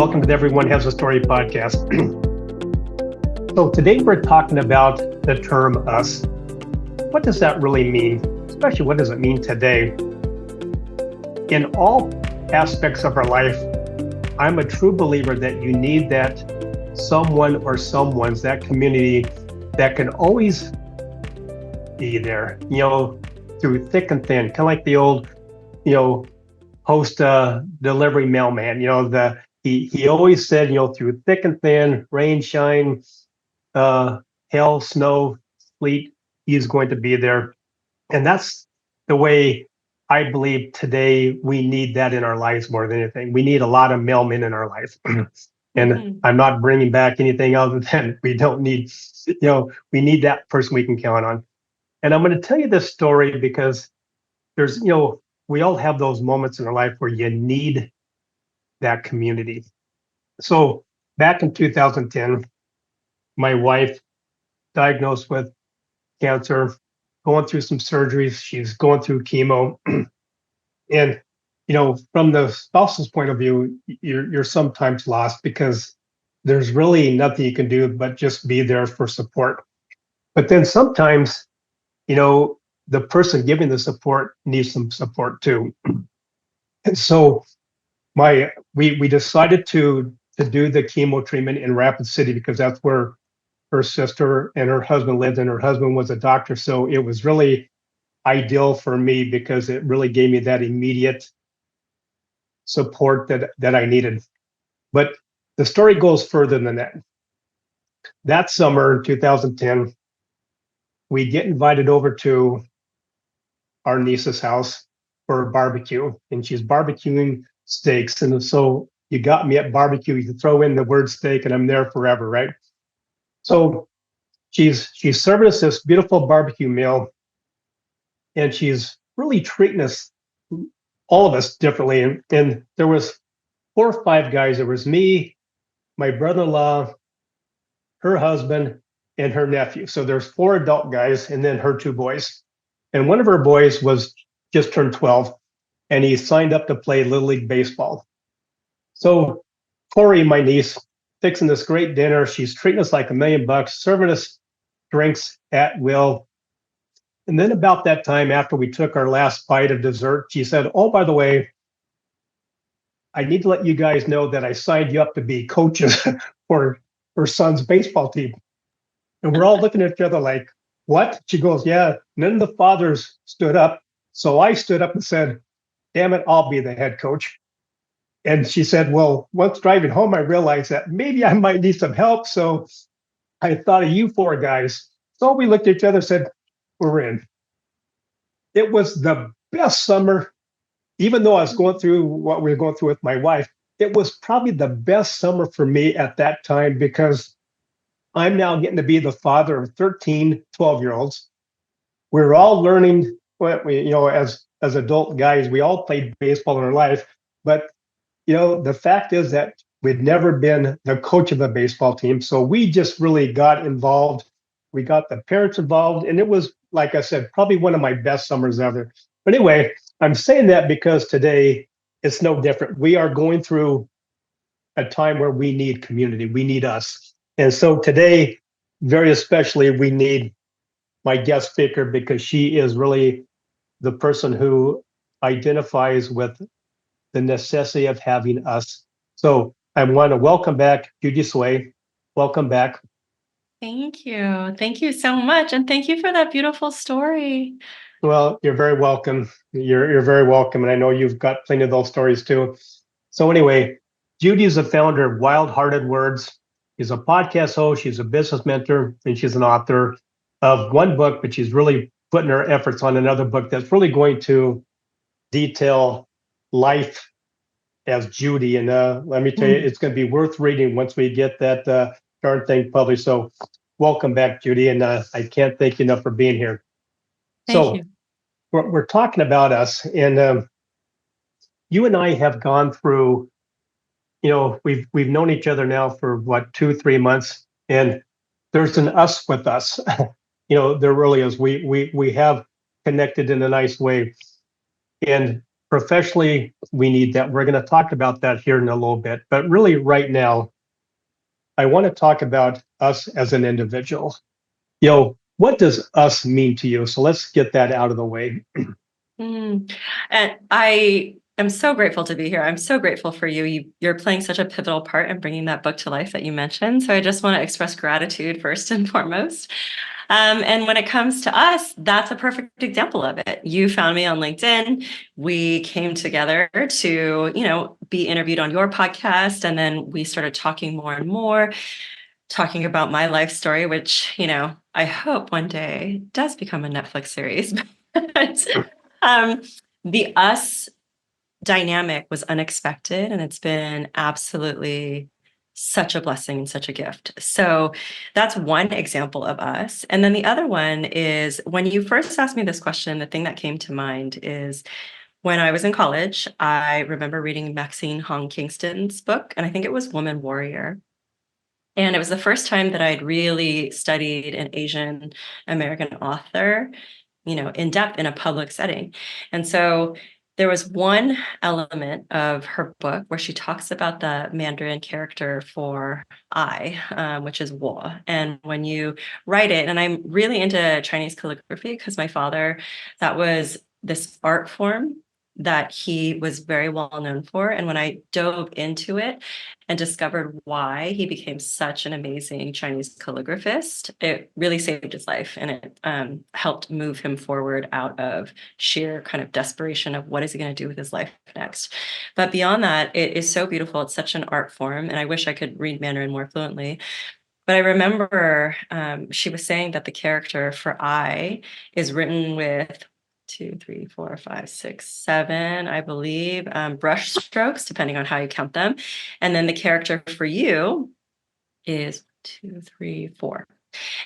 Welcome to the Everyone Has a Story podcast. So today we're talking about the term us. What does that really mean? Especially what does it mean today? In all aspects of our life, I'm a true believer that you need that someone or someone's, that community that can always be there, through thick and thin, kind of like the old, post delivery mailman, he always said, through thick and thin, rain, shine, hail, snow, sleet, he's going to be there. And that's the way I believe today we need that in our lives more than anything. We need a lot of mailmen in our life. And I'm not bringing back anything other than we don't need, we need that person we can count on. And I'm going to tell you this story because there's, we all have those moments in our life where you need that community. So back in 2010, my wife diagnosed with cancer, going through some surgeries. She's going through chemo. And, from the spouse's point of view, you're sometimes lost because there's really nothing you can do but just be there for support. But then sometimes, the person giving the support needs some support too. And so we decided to do the chemo treatment in Rapid City because that's where her sister and her husband lived, and her husband was a doctor. So it was really ideal for me because it really gave me that immediate support that I needed. But the story goes further than that. That summer in 2010, we get invited over to our niece's house for a barbecue, and she's barbecuing steaks. And so you got me at barbecue, you can throw in the word steak and I'm there forever, right? So she's serving us this beautiful barbecue meal, and she's really treating us, all of us, differently. And there was 4 or 5 guys. There was me, my brother-in-law, her husband, and her nephew. So there's 4 adult guys and then her 2 boys. And one of her boys was just turned 12, and he signed up to play Little League Baseball. So Corey, my niece, fixing this great dinner. She's treating us like $1 million, serving us drinks at will. And then about that time, after we took our last bite of dessert, she said, "Oh, by the way, I need to let you guys know that I signed you up to be coaches for her son's baseball team." And we're all looking at each other like, "What?" She goes, "Yeah." None of the fathers stood up. So I stood up and said, "Damn it, I'll be the head coach." And she said, "Well, once driving home, I realized that maybe I might need some help. So I thought of you 4 guys." So we looked at each other and said, "We're in." It was the best summer, even though I was going through what we were going through with my wife. It was probably the best summer for me at that time because I'm now getting to be the father of 13, 12-year-olds. We're all learning, as adult guys, we all played baseball in our life. But, the fact is that we'd never been the coach of a baseball team. So we just really got involved. We got the parents involved. And it was, like I said, probably one of my best summers ever. But anyway, I'm saying that because today it's no different. We are going through a time where we need community. We need us. And so today, very especially, we need my guest speaker because she is really the person who identifies with the necessity of having us. So I want to welcome back Judy Tsuei. Welcome back. Thank you. Thank you so much. And thank you for that beautiful story. Well, you're very welcome. You're very welcome. And I know you've got plenty of those stories too. So anyway, Judy is the founder of Wild Hearted Words. She's a podcast host, she's a business mentor, and she's an author of one book, but she's really putting her efforts on another book that's really going to detail life as Judy. And let me tell you, it's going to be worth reading once we get that darn thing published. So welcome back, Judy. And I can't thank you enough for being here. Thank you. We're talking about us. And you and I have gone through, we've known each other now for what, 2-3 months. And there's an us with us. There really is. We have connected in a nice way. And Professionally, we need that. We're going to talk about that here in a little bit. But really, right now, I want to talk about us as an individual. What does us mean to you? So let's get that out of the way. Mm. And I am so grateful to be here. I'm so grateful for you. You're playing such a pivotal part in bringing that book to life that you mentioned. So I just want to express gratitude first and foremost. And when it comes to us, that's a perfect example of it. You found me on LinkedIn. We came together to, be interviewed on your podcast. And then we started talking more and more, talking about my life story, which, I hope one day does become a Netflix series. But um, the us dynamic was unexpected, and it's been absolutely such a blessing and such a gift. So that's one example of us. And then the other one is when you first asked me this question, the thing that came to mind is when I was in college, I remember reading Maxine Hong Kingston's book, and I think it was Woman Warrior. And it was the first time that I'd really studied an Asian American author, in depth in a public setting. And so there was one element of her book where she talks about the Mandarin character for I, which is Wo. And when you write it, and I'm really into Chinese calligraphy because my father, that was this art form that he was very well known for. And when I dove into it and discovered why he became such an amazing Chinese calligraphist, it really saved his life, and it helped move him forward out of sheer kind of desperation of what is he going to do with his life next. But beyond that, it is so beautiful. It's such an art form, and I wish I could read Mandarin more fluently. But I remember she was saying that the character for I is written with 2, 3, 4, 5, 6, 7, I believe, brush strokes, depending on how you count them. And then the character for you is 2, 3, 4.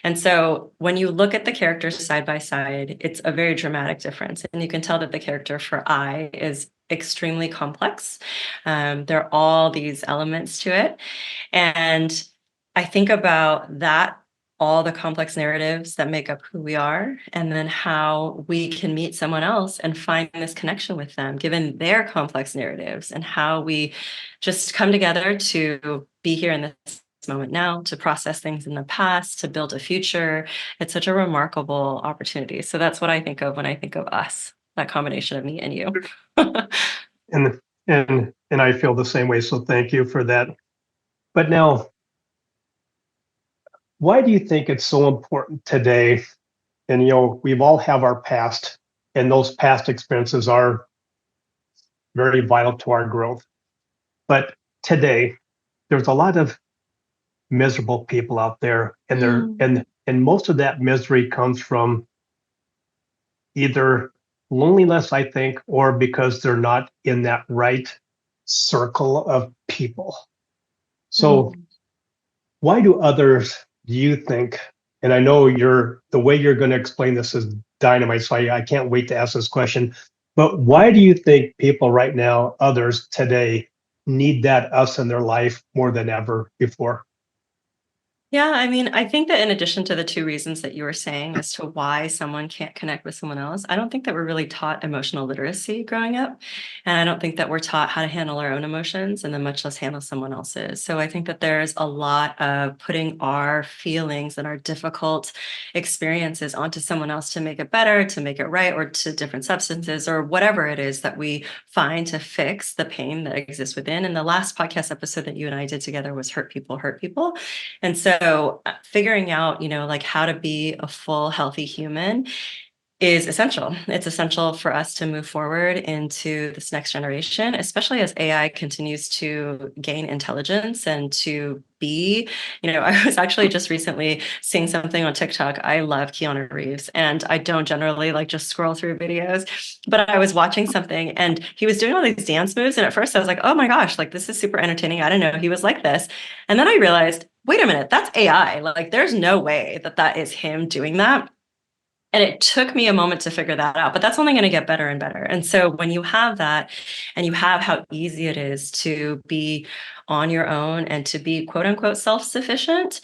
And so when you look at the characters side by side, it's a very dramatic difference. And you can tell that the character for I is extremely complex. There are all these elements to it. And I think about that, all the complex narratives that make up who we are, and then how we can meet someone else and find this connection with them, given their complex narratives, and how we just come together to be here in this moment now, to process things in the past, to build a future. It's such a remarkable opportunity. So that's what I think of when I think of us, that combination of me and you. And and I feel the same way. So thank you for that. But now, why do you think it's so important today? And we've all have our past, and those past experiences are very vital to our growth. But today, there's a lot of miserable people out there, and and most of that misery comes from either loneliness, I think, or because they're not in that right circle of people. So why do you think, and I know the way you're going to explain this is dynamite, so I can't wait to ask this question, but why do you think people right now, others today, need that us in their life more than ever before? Yeah, I mean, I think that in addition to the two reasons that you were saying as to why someone can't connect with someone else, I don't think that we're really taught emotional literacy growing up. And I don't think that we're taught how to handle our own emotions and then much less handle someone else's. So I think that there's a lot of putting our feelings and our difficult experiences onto someone else to make it better, to make it right, or to different substances or whatever it is that we find to fix the pain that exists within. And the last podcast episode that you and I did together was Hurt People, Hurt People. And so figuring out, like how to be a full, healthy human is essential. It's essential for us to move forward into this next generation, especially as AI continues to gain intelligence and to be, I was actually just recently seeing something on TikTok. I love Keanu Reeves, and I don't generally like just scroll through videos, but I was watching something and he was doing all these dance moves. And at first I was like, oh my gosh, like this is super entertaining. I didn't know he was like this. And then I realized, wait a minute, that's AI. Like there's no way that that is him doing that. And it took me a moment to figure that out, but that's only going to get better and better. And so when you have that and you have how easy it is to be on your own and to be quote unquote self-sufficient,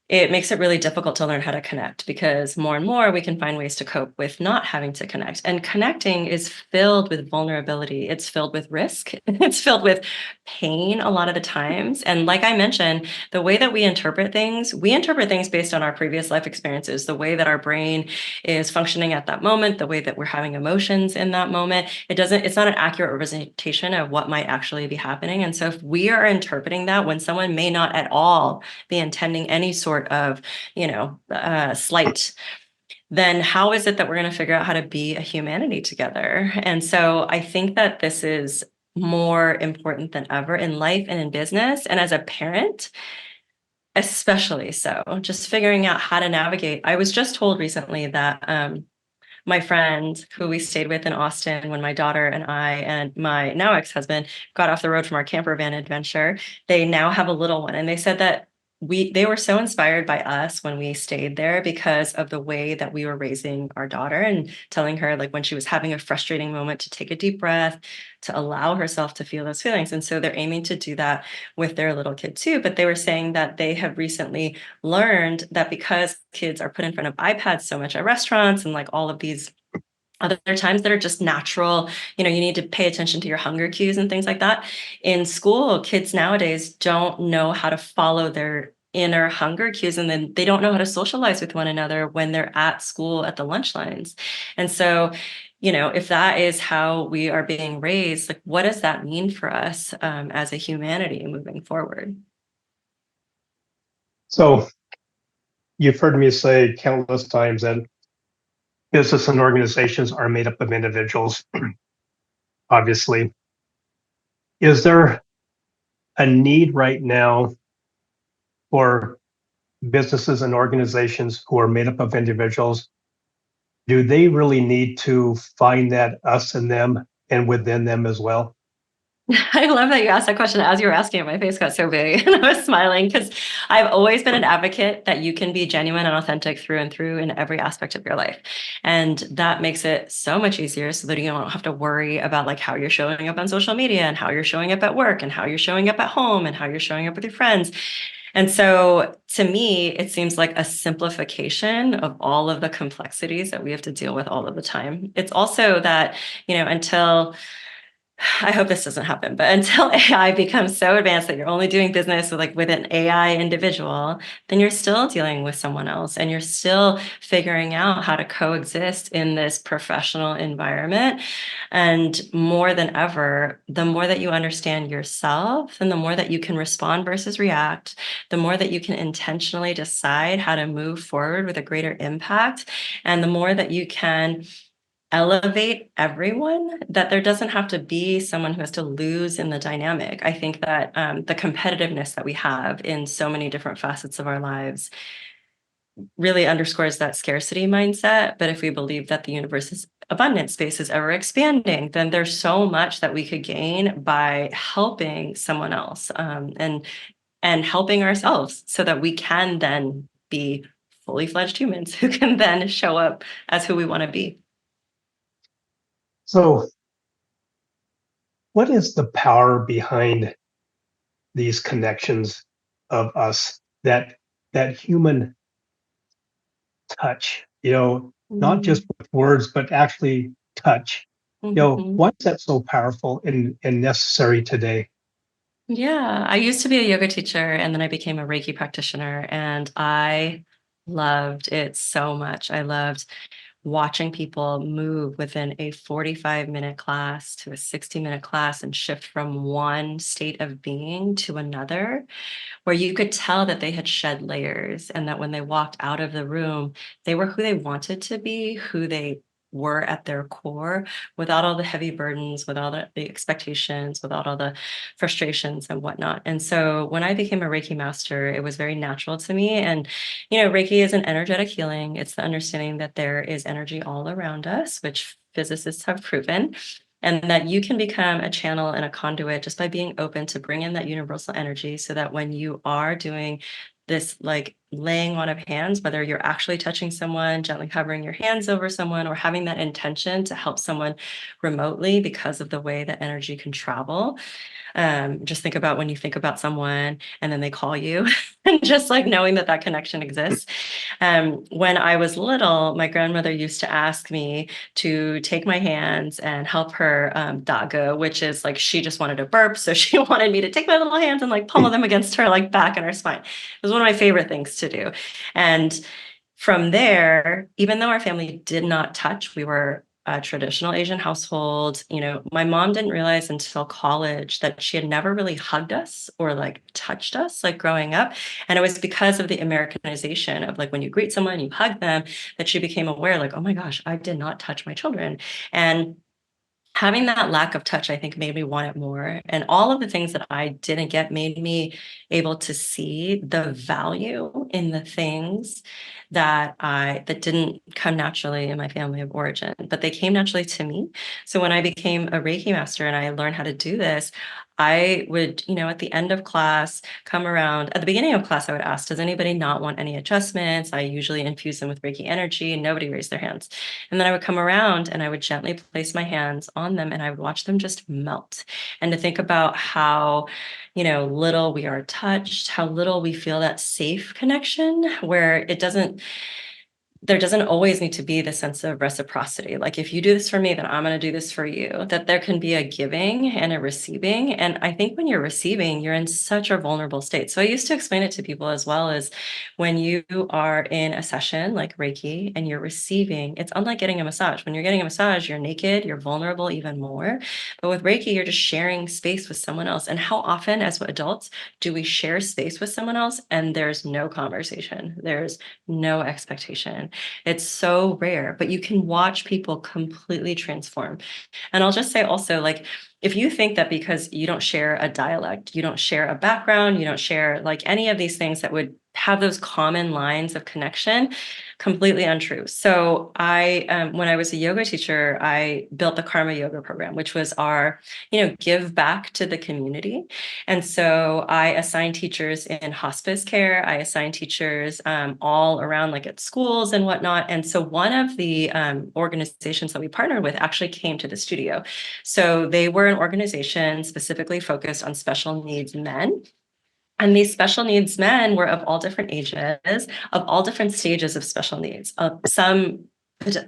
it makes it really difficult to learn how to connect, because more and more we can find ways to cope with not having to connect. And connecting is filled with vulnerability. It's filled with risk. It's filled with pain a lot of the times. And like I mentioned, the way that we interpret things based on our previous life experiences, the way that our brain is functioning at that moment, the way that we're having emotions in that moment. It's not an accurate representation of what might actually be happening. And so if we are interpreting that when someone may not at all be intending any sort of, slight, then how is it that we're going to figure out how to be a humanity together? And so I think that this is more important than ever in life and in business. And as a parent, especially so, just figuring out how to navigate. I was just told recently that my friend who we stayed with in Austin when my daughter and I and my now ex-husband got off the road from our camper van adventure, they now have a little one. And they said that they were so inspired by us when we stayed there because of the way that we were raising our daughter and telling her, like, when she was having a frustrating moment, to take a deep breath, to allow herself to feel those feelings. And so they're aiming to do that with their little kid too. But they were saying that they have recently learned that because kids are put in front of iPads so much at restaurants and like all of these other times that are just natural, you need to pay attention to your hunger cues and things like that. In school, kids nowadays don't know how to follow their inner hunger cues, and then they don't know how to socialize with one another when they're at school at the lunch lines. And so, if that is how we are being raised, like, what does that mean for us as a humanity moving forward? So you've heard me say countless times that business and organizations are made up of individuals, obviously. Is there a need right now for businesses and organizations who are made up of individuals? Do they really need to find that us and them and within them as well? I love that you asked that question. As you were asking it, my face got so big and I was smiling because I've always been an advocate that you can be genuine and authentic through and through in every aspect of your life. And that makes it so much easier so that you don't have to worry about like how you're showing up on social media and how you're showing up at work and how you're showing up at home and how you're showing up with your friends. And so to me, it seems like a simplification of all of the complexities that we have to deal with all of the time. It's also that, until I hope this doesn't happen, but until AI becomes so advanced that you're only doing business with an AI individual, then you're still dealing with someone else and you're still figuring out how to coexist in this professional environment. And more than ever, the more that you understand yourself and the more that you can respond versus react, the more that you can intentionally decide how to move forward with a greater impact, and the more that you can elevate everyone, that there doesn't have to be someone who has to lose in the dynamic. I think that the competitiveness that we have in so many different facets of our lives really underscores that scarcity mindset. But if we believe that the universe's abundant space is ever expanding, then there's so much that we could gain by helping someone else, and helping ourselves so that we can then be fully fledged humans who can then show up as who we want to be. So, what is the power behind these connections of us, that human touch? Not just with words, but actually touch. Mhm. Why is that so powerful and necessary today? Yeah, I used to be a yoga teacher and then I became a Reiki practitioner and I loved it so much. I loved watching people move within a 45-minute class to a 60-minute class and shift from one state of being to another, where you could tell that they had shed layers and that when they walked out of the room, they were who they wanted to be, who they were at their core, without all the heavy burdens, without all the expectations, without all the frustrations and whatnot. And so when I became a Reiki master, it was very natural to me. And, Reiki is an energetic healing. It's the understanding that there is energy all around us, which physicists have proven, and that you can become a channel and a conduit just by being open to bring in that universal energy, so that when you are doing this like laying on of hands, whether you're actually touching someone, gently hovering your hands over someone, or having that intention to help someone remotely because of the way that energy can travel, Just think about when you think about someone and then they call you, and just like knowing that that connection exists. When I was little, my grandmother used to ask me to take my hands and help her dago, which is like she just wanted to burp. So she wanted me to take my little hands and like pummel them against her like back and her spine. It was one of my favorite things to do. And from there, even though our family did not touch, we were a traditional Asian household. You know, my mom didn't realize until college that she had never really hugged us or like touched us like growing up. And it was because of the Americanization of like when you greet someone, you hug them, that she became aware, like, oh my gosh, I did not touch my children. And having that lack of touch, I think, made me want it more. And all of the things that I didn't get made me able to see the value in the things that didn't come naturally in my family of origin, but they came naturally to me. So when I became a Reiki master and I learned how to do this, I would, at the end of class, come around. At the beginning of class, I would ask, does anybody not want any adjustments? I usually infuse them with Reiki energy, and nobody raised their hands. And then I would come around and I would gently place my hands on them and I would watch them just melt. And to think about how, little we are touched, how little we feel that safe connection where there doesn't always need to be the sense of reciprocity. Like if you do this for me, then I'm going to do this for you, that there can be a giving and a receiving. And I think when you're receiving, you're in such a vulnerable state. So I used to explain it to people as well as when you are in a session like Reiki and you're receiving, it's unlike getting a massage. When you're getting a massage, you're naked, you're vulnerable even more. But with Reiki, you're just sharing space with someone else. And how often as adults do we share space with someone else and there's no conversation? There's no expectation. It's so rare, but you can watch people completely transform. And I'll just say also, like, if you think that because you don't share a dialect, you don't share a background, you don't share like any of these things that would have those common lines of connection, completely untrue. So when I was a yoga teacher, I built the Karma Yoga program, which was our, give back to the community. And so I assigned teachers in hospice care. I assigned teachers all around, like at schools and whatnot. And so one of the organizations that we partnered with actually came to the studio. So they were an organization specifically focused on special needs men. And these special needs men were of all different ages, of all different stages of special needs, some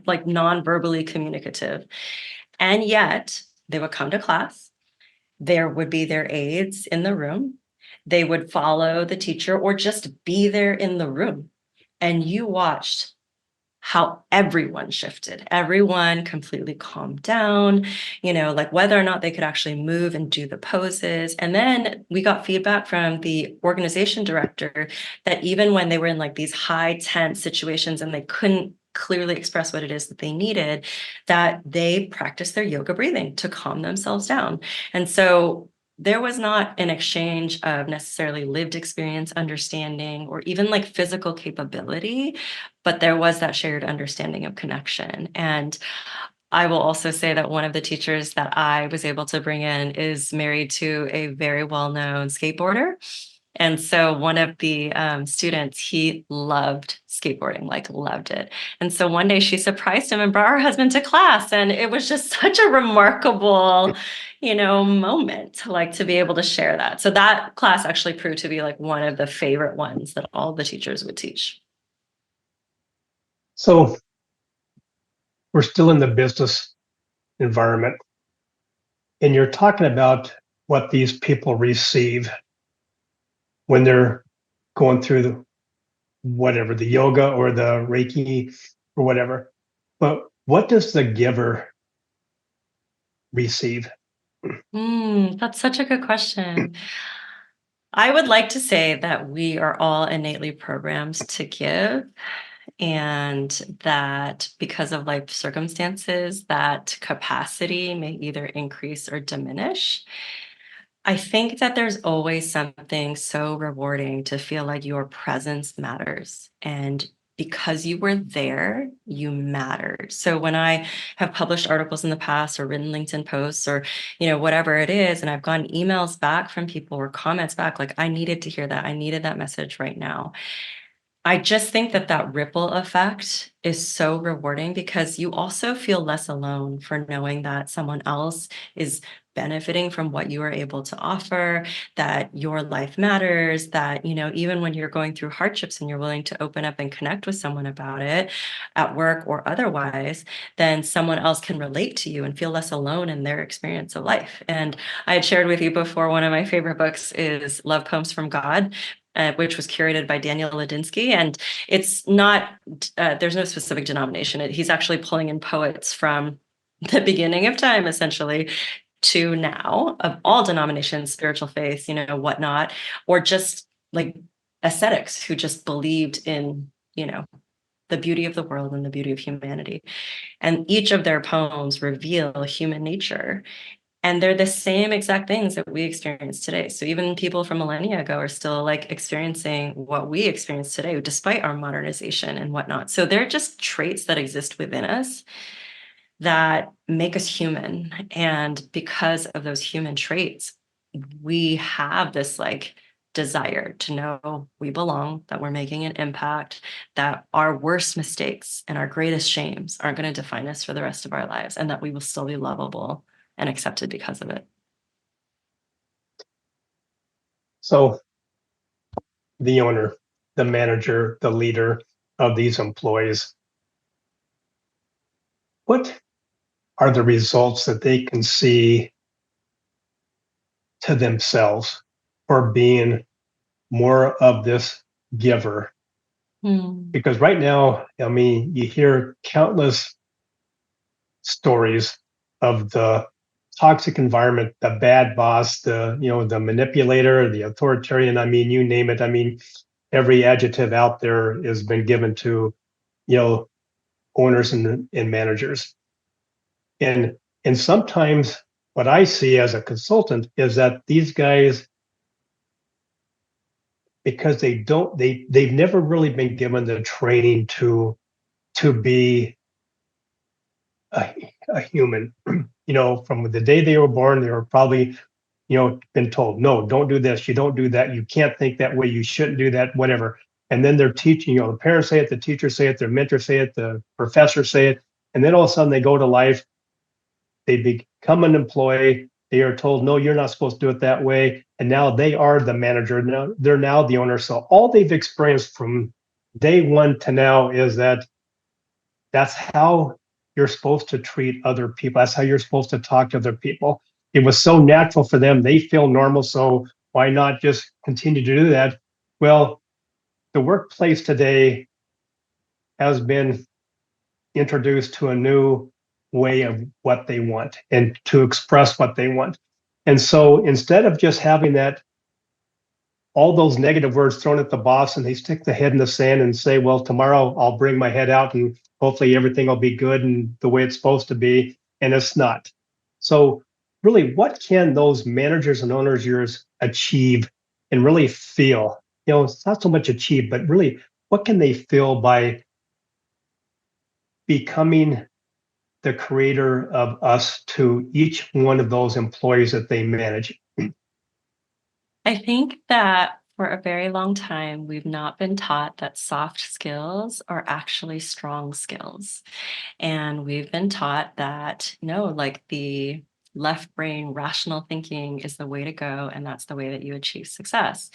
like non-verbally communicative. And yet they would come to class. There would be their aides in the room. They would follow the teacher or just be there in the room. And you watched how everyone shifted. Everyone completely calmed down, like whether or not they could actually move and do the poses. And then we got feedback from the organization director that even when they were in like these high tense situations and they couldn't clearly express what it is that they needed, that they practiced their yoga breathing to calm themselves down. And so there was not an exchange of necessarily lived experience, understanding, or even like physical capability, but there was that shared understanding of connection. And I will also say that one of the teachers that I was able to bring in is married to a very well-known skateboarder. And so one of the students, he loved skateboarding, like loved it. And so one day she surprised him and brought her husband to class. And it was just such a remarkable, moment, like to be able to share that. So that class actually proved to be like one of the favorite ones that all the teachers would teach. So we're still in the business environment, and you're talking about what these people receive when they're going through the yoga or the Reiki or whatever. But what does the giver receive? That's such a good question. I would like to say that we are all innately programmed to give, and that because of life circumstances, that capacity may either increase or diminish. I think that there's always something so rewarding to feel like your presence matters. And because you were there, you mattered. So when I have published articles in the past or written LinkedIn posts or, whatever it is, and I've gotten emails back from people or comments back, like, I needed to hear that. I needed that message right now. I just think that that ripple effect is so rewarding because you also feel less alone for knowing that someone else is benefiting from what you are able to offer, that your life matters, that, even when you're going through hardships and you're willing to open up and connect with someone about it at work or otherwise, then someone else can relate to you and feel less alone in their experience of life. And I had shared with you before, one of my favorite books is Love Poems from God, which was curated by Daniel Ladinsky. And it's not, there's no specific denomination. He's actually pulling in poets from the beginning of time, essentially, to now, of all denominations, spiritual faiths, whatnot, or just like ascetics who just believed in, the beauty of the world and the beauty of humanity. And each of their poems reveal human nature, and they're the same exact things that we experience today. So even people from millennia ago are still like experiencing what we experience today, despite our modernization and whatnot. So they're just traits that exist within us that make us human. And because of those human traits, we have this like desire to know we belong, that we're making an impact, that our worst mistakes and our greatest shames aren't going to define us for the rest of our lives, and that we will still be lovable and accepted because of it. So the owner, the manager, the leader of these employees, what are the results that they can see to themselves for being more of this giver? Hmm. Because right now, I mean, you hear countless stories of the toxic environment, the bad boss, the manipulator, the authoritarian. I mean, you name it. I mean, every adjective out there has been given to you know owners and managers. And and sometimes what I see as a consultant is that these guys, because they've never really been given the training to be a, a human. From the day they were born, they were probably been told, no, don't do this, you don't do that, you can't think that way, you shouldn't do that, whatever. And then they're teaching, the parents say it, the teachers say it, their mentors say it, the professors say it, and then all of a sudden they go to life, they become an employee, they are told, no, you're not supposed to do it that way, and now they are the manager, now they're now the owner. So all they've experienced from day one to now is that that's how you're supposed to treat other people. That's how you're supposed to talk to other people. It was so natural for them. They feel normal. So why not just continue to do that? Well, the workplace today has been introduced to a new way of what they want and to express what they want. And so instead of just having that all those negative words thrown at the boss and they stick the head in the sand and say, well, tomorrow I'll bring my head out and hopefully everything will be good and the way it's supposed to be. And it's not. So, really, what can those managers and owners yours achieve and really feel? It's not so much achieve, but really, what can they feel by becoming the creator of us to each one of those employees that they manage? I think that for a very long time, we've not been taught that soft skills are actually strong skills. And we've been taught that, no, like the left brain rational thinking is the way to go. And that's the way that you achieve success.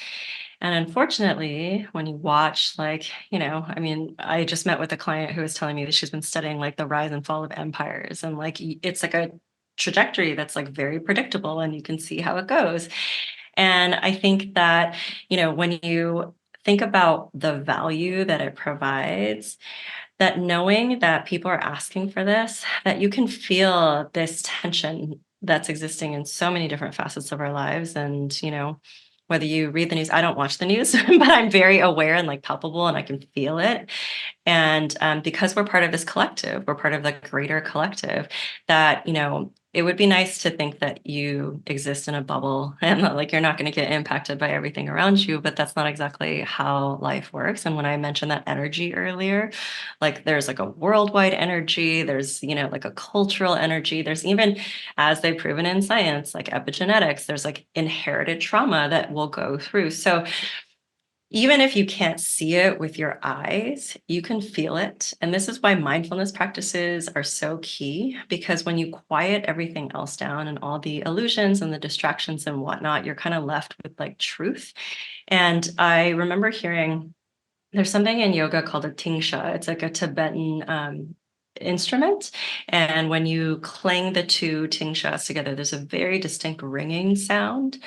And unfortunately, when you watch, like, I mean, I just met with a client who was telling me that she's been studying like the rise and fall of empires. And like, it's like a trajectory that's like very predictable and you can see how it goes. And I think that, when you think about the value that it provides, that knowing that people are asking for this, that you can feel this tension that's existing in so many different facets of our lives. And, whether you read the news, I don't watch the news, but I'm very aware and like palpable and I can feel it. And because we're part of this collective, we're part of the greater collective, that, it would be nice to think that you exist in a bubble and that like you're not going to get impacted by everything around you, but that's not exactly how life works. And when I mentioned that energy earlier, like there's like a worldwide energy, there's, like a cultural energy, there's even, as they've proven in science, like epigenetics, there's like inherited trauma that we'll go through. So even if you can't see it with your eyes, you can feel it. And this is why mindfulness practices are so key, because when you quiet everything else down and all the illusions and the distractions and whatnot, you're kind of left with like truth. And I remember hearing there's something in yoga called a tingsha. It's like a Tibetan instrument. And when you clang the two tingshas together, there's a very distinct ringing sound.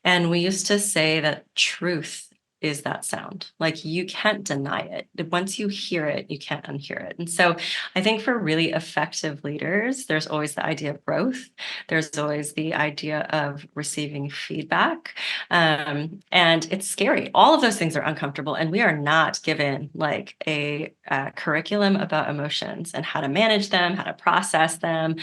And we used to say that truth is that sound. Like you can't deny it. Once you hear it, you can't unhear it. And so I think for really effective leaders, there's always the idea of growth. There's always the idea of receiving feedback. And it's scary. All of those things are uncomfortable. And we are not given like a curriculum about emotions and how to manage them, how to process them.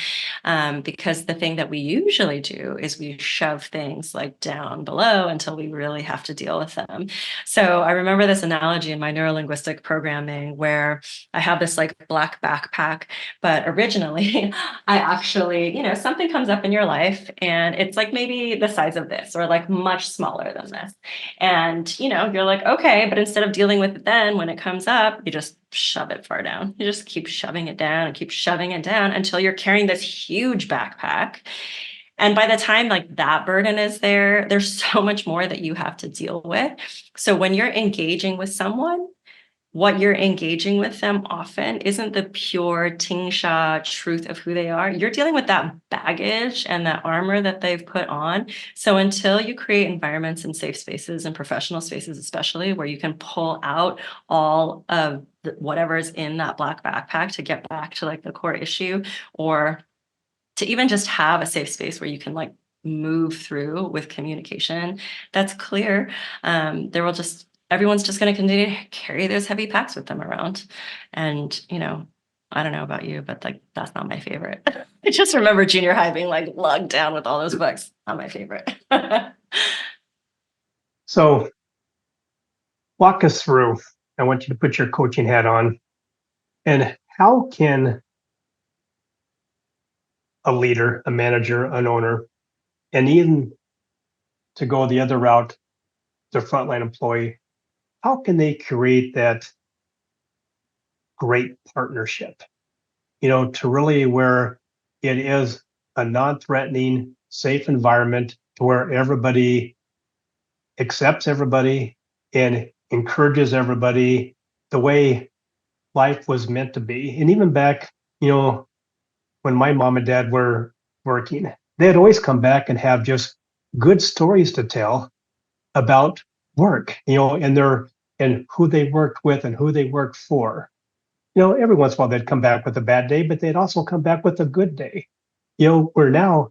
Because the thing that we usually do is we shove things like down below until we really have to deal with them. So I remember this analogy in my neurolinguistic programming where I have this like black backpack, but originally I actually, something comes up in your life and it's like maybe the size of this or like much smaller than this. And, you're like, okay, but instead of dealing with it then when it comes up, you just shove it far down. You just keep shoving it down and keep shoving it down until you're carrying this huge backpack. And by the time like that burden is there, there's so much more that you have to deal with. So when you're engaging with someone, what you're engaging with them often isn't the pure tingsha truth of who they are. You're dealing with that baggage and that armor that they've put on. So until you create environments and safe spaces and professional spaces, especially where you can pull out all of whatever is in that black backpack to get back to like the core issue, or to even just have a safe space where you can like move through with communication that's clear, everyone's just going to continue to carry those heavy packs with them around. And, I don't know about you, but like, that's not my favorite. I just remember junior high being like lugged down with all those books. Not my favorite. So walk us through. I want you to put your coaching hat on. And how can a leader, a manager, an owner, and even to go the other route, the frontline employee, how can they create that great partnership, to really where it is a non-threatening, safe environment to where everybody accepts everybody and encourages everybody the way life was meant to be. And even back, when my mom and dad were working, they'd always come back and have just good stories to tell about work, and who they worked with and who they worked for. Every once in a while they'd come back with a bad day, but they'd also come back with a good day. Where now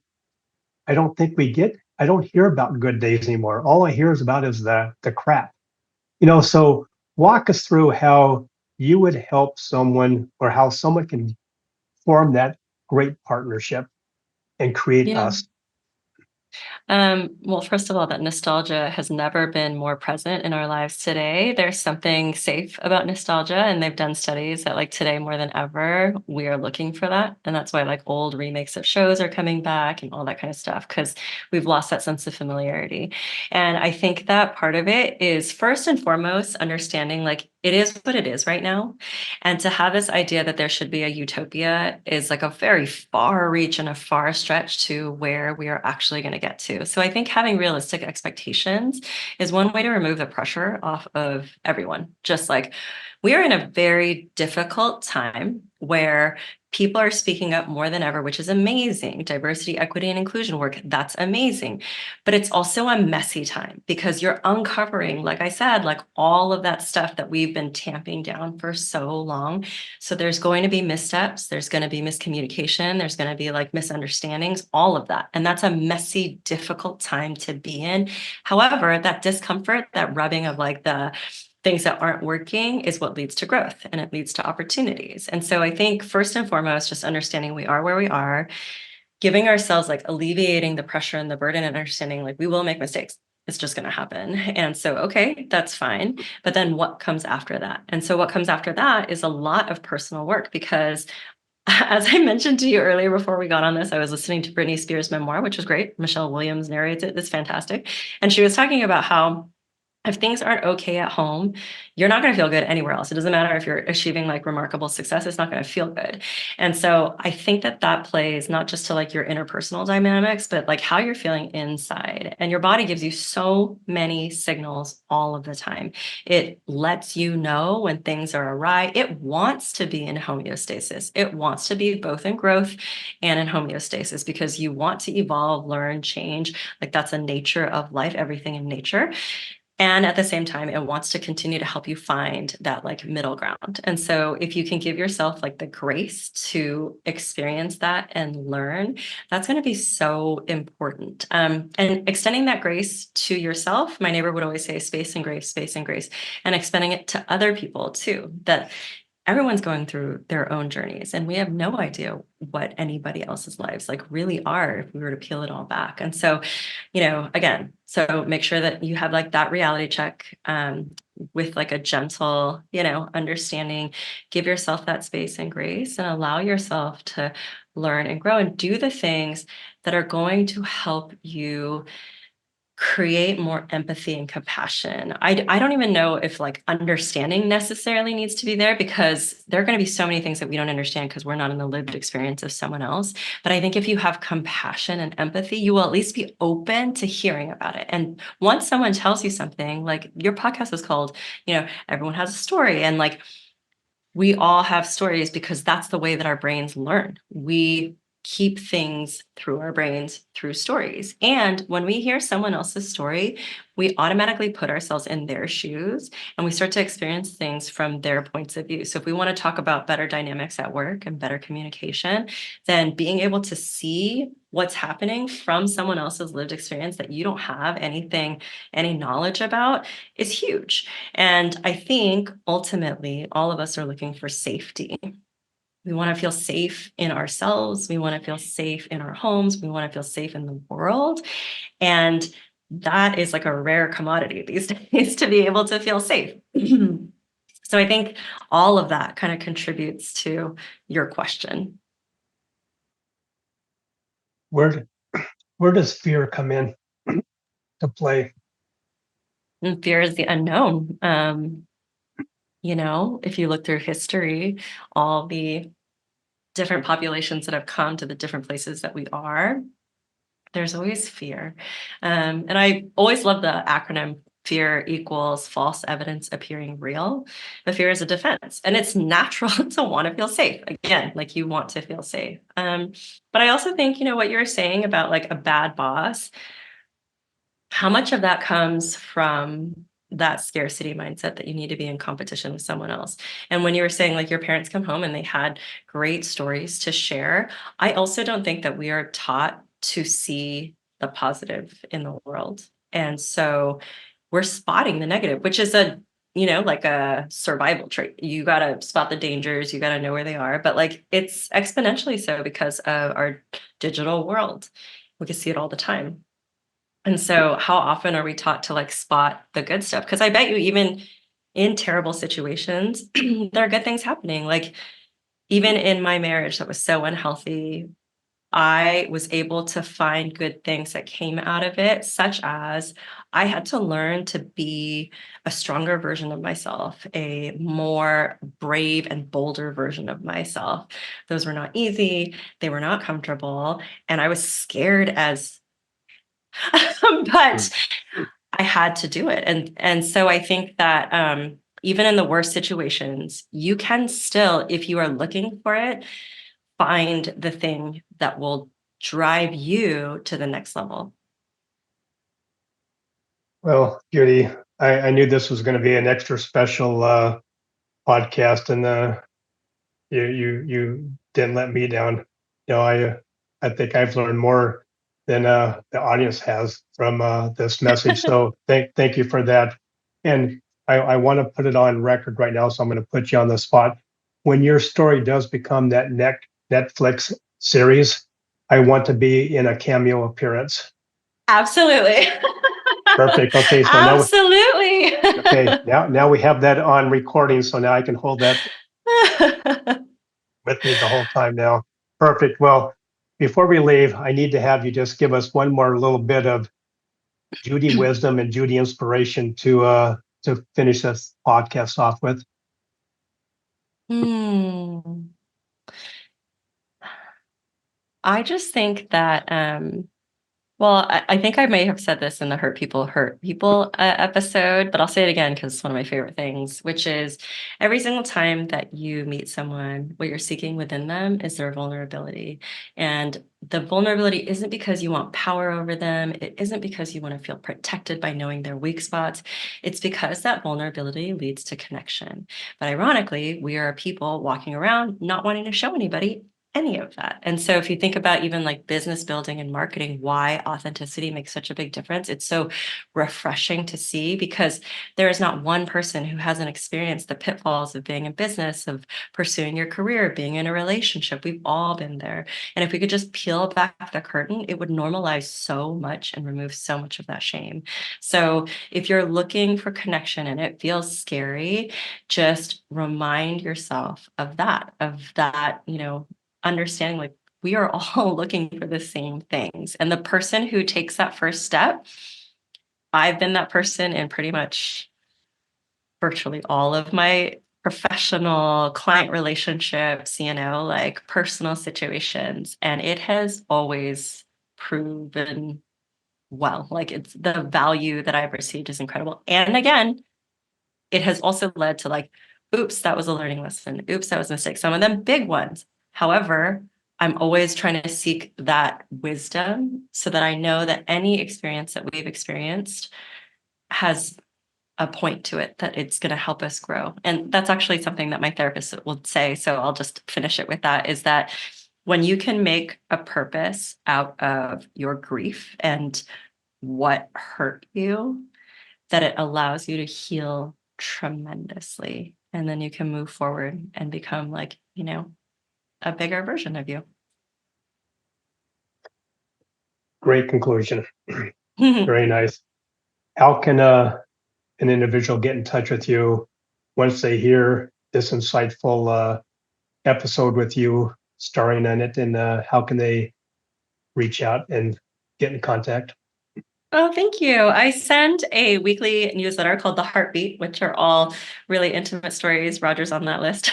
I don't hear about good days anymore. All I hear is about is the crap. So walk us through how you would help someone or how someone can form that great partnership and create Yeah. us. Well, first of all, that nostalgia has never been more present in our lives today. There's something safe about nostalgia, and they've done studies that like today more than ever, we are looking for that. And that's why like old remakes of shows are coming back and all that kind of stuff, because we've lost that sense of familiarity. And I think that part of it is first and foremost understanding like it is what it is right now. And to have this idea that there should be a utopia is like a very far reach and a far stretch to where we are actually going to get to. So I think having realistic expectations is one way to remove the pressure off of everyone. Just like we are in a very difficult time where people are speaking up more than ever, which is amazing. Diversity, equity, and inclusion work, that's amazing. But it's also a messy time because you're uncovering, like I said, like all of that stuff that we've been tamping down for so long. So there's going to be missteps, there's going to be miscommunication, there's going to be like misunderstandings, all of that. And that's a messy, difficult time to be in. However, that discomfort, that rubbing of like the things that aren't working is what leads to growth and it leads to opportunities. And so I think first and foremost, just understanding we are where we are, giving ourselves like alleviating the pressure and the burden and understanding like we will make mistakes. It's just going to happen. And so, okay, that's fine. But then what comes after that? And so what comes after that is a lot of personal work because as I mentioned to you earlier before we got on this, I was listening to Britney Spears' memoir, which was great. Michelle Williams narrates it. It's fantastic. And she was talking about how if things aren't okay at home, you're not going to feel good anywhere else. It doesn't matter if you're achieving like remarkable success, it's not going to feel good. And so I think that that plays not just to like your interpersonal dynamics, but like how you're feeling inside. And your body gives you so many signals all of the time. It lets you know when things are awry. It wants to be in homeostasis. It wants to be both in growth and in homeostasis because you want to evolve, learn, change. Like that's a nature of life, everything in nature. And at the same time, it wants to continue to help you find that like middle ground. And so if you can give yourself like the grace to experience that and learn, that's going to be so important. And extending that grace to yourself, my neighbor would always say space and grace, and extending it to other people too, that everyone's going through their own journeys and we have no idea what anybody else's lives like really are if we were to peel it all back. And so, again, so make sure that you have like that reality check with like a gentle, understanding. Give yourself that space and grace and allow yourself to learn and grow and do the things that are going to help you create more empathy and compassion. I don't even know if like understanding necessarily needs to be there because there are going to be so many things that we don't understand because we're not in the lived experience of someone else. But I think if you have compassion and empathy, you will at least be open to hearing about it. And once someone tells you something, like your podcast is called, everyone has a story. And like we all have stories because that's the way that our brains learn. We keep things through our brains through stories. And when we hear someone else's story, we automatically put ourselves in their shoes and we start to experience things from their points of view. So if we want to talk about better dynamics at work and better communication, then being able to see what's happening from someone else's lived experience that you don't have any knowledge about is huge. And I think ultimately all of us are looking for safety. We want to feel safe in ourselves. We want to feel safe in our homes. We want to feel safe in the world. And that is like a rare commodity these days to be able to feel safe. So I think all of that kind of contributes to your question. Where does fear come in to play? And fear is the unknown. If you look through history, all the different populations that have come to the different places that we are, there's always fear. And I always love the acronym fear equals false evidence appearing real. The fear is a defense and it's natural to want to feel safe. Again, like you want to feel safe. But I also think, what you're saying about like a bad boss, how much of that comes from that scarcity mindset that you need to be in competition with someone else? And when you were saying like your parents come home and they had great stories to share, I also don't think that we are taught to see the positive in the world. And so we're spotting the negative, which is like a survival trait. You got to spot the dangers, you got to know where they are, but like it's exponentially so because of our digital world. We can see it all the time. And so how often are we taught to like spot the good stuff? Because I bet you even in terrible situations, there are good things happening. Like even in my marriage that was so unhealthy, I was able to find good things that came out of it, such as I had to learn to be a stronger version of myself, a more brave and bolder version of myself. Those were not easy, they were not comfortable, and I was scared as but I had to do it. And so I think that even in the worst situations, you can still, if you are looking for it, find the thing that will drive you to the next level. Well, Judy, I knew this was going to be an extra special podcast, and you didn't let me down. I think I've learned more than the audience has from this message. So thank you for that. And I want to put it on record right now, so I'm going to put you on the spot. When your story does become that Netflix series, I want to be in a cameo appearance. Absolutely. Perfect. Okay, so Absolutely. now we have that on recording, so now I can hold that with me the whole time now. Perfect. Well, before we leave, I need to have you just give us one more little bit of Judy wisdom and Judy inspiration to finish this podcast off with? Hmm. I just think that well, I think I may have said this in the Hurt People episode, but I'll say it again because it's one of my favorite things, which is every single time that you meet someone, what you're seeking within them is their vulnerability. And the vulnerability isn't because you want power over them. It isn't because you want to feel protected by knowing their weak spots. It's because that vulnerability leads to connection. But ironically, we are people walking around not wanting to show anybody any of that. And so if you think about even like business building and marketing, why authenticity makes such a big difference, it's so refreshing to see because there is not one person who hasn't experienced the pitfalls of being in business, of pursuing your career, being in a relationship. We've all been there. And if we could just peel back the curtain, it would normalize so much and remove so much of that shame. So if you're looking for connection and it feels scary, just remind yourself of that, understanding like we are all looking for the same things. And the person who takes that first step, I've been that person in pretty much virtually all of my professional client relationships, like personal situations. And it has always proven well, like it's the value that I've received is incredible. And again, it has also led to like, oops, that was a learning lesson. Oops, that was a mistake. Some of them big ones. However, I'm always trying to seek that wisdom so that I know that any experience that we've experienced has a point to it, that it's going to help us grow. And that's actually something that my therapist will say. So I'll just finish it with that, is that when you can make a purpose out of your grief and what hurt you, that it allows you to heal tremendously. And then you can move forward and become like, a bigger version of you. Great conclusion. Very nice. How can an individual get in touch with you once they hear this insightful episode with you starring in it, and how can they reach out and get in contact? Oh, thank you. I send a weekly newsletter called The Heartbeat, which are all really intimate stories. Roger's on that list.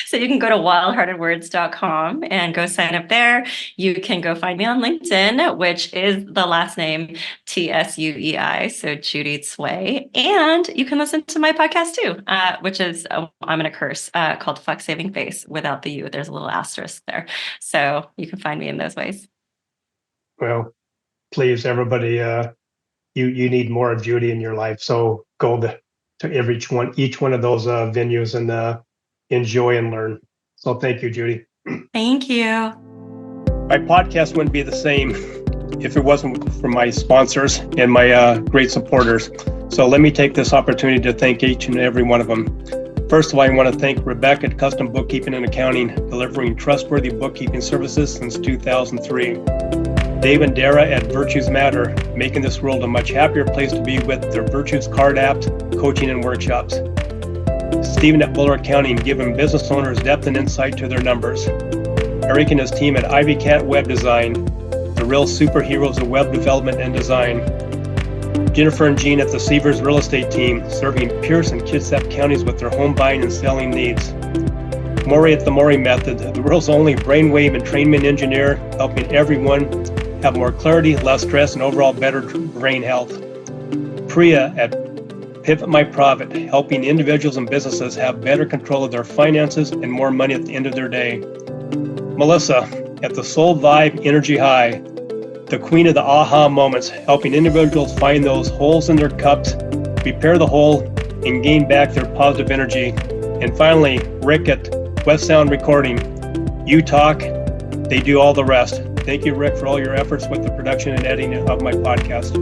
So you can go to wildheartedwords.com and go sign up there. You can go find me on LinkedIn, which is the last name Tsuei. So Judy Tsuei. And you can listen to my podcast too, which is, I'm going to curse, called Fuck Saving Face without the U. There's a little asterisk there. So you can find me in those ways. Well, please, everybody, you need more of Judy in your life. So go to each one of those venues and enjoy and learn. So thank you, Judy. Thank you. My podcast wouldn't be the same if it wasn't for my sponsors and my great supporters. So let me take this opportunity to thank each and every one of them. First of all, I want to thank Rebecca at Custom Bookkeeping and Accounting, delivering trustworthy bookkeeping services since 2003. Dave and Dara at Virtues Matter, making this world a much happier place to be with their Virtues Card app, coaching and workshops. Stephen at Buller Accounting, giving business owners depth and insight to their numbers. Eric and his team at Ivy Cat Web Design, the real superheroes of web development and design. Jennifer and Jean at the Seavers Real Estate Team, serving Pierce and Kitsap counties with their home buying and selling needs. Maury at the Maury Method, the world's only brainwave entrainment engineer, helping everyone have more clarity, less stress, and overall better brain health. Priya at Pivot My Profit, helping individuals and businesses have better control of their finances and more money at the end of their day. Melissa at the Soul Vibe Energy High, the queen of the aha moments, helping individuals find those holes in their cups, repair the hole, and gain back their positive energy. And finally, Rick at West Sound Recording. You talk, they do all the rest. Thank you, Rick, for all your efforts with the production and editing of my podcast.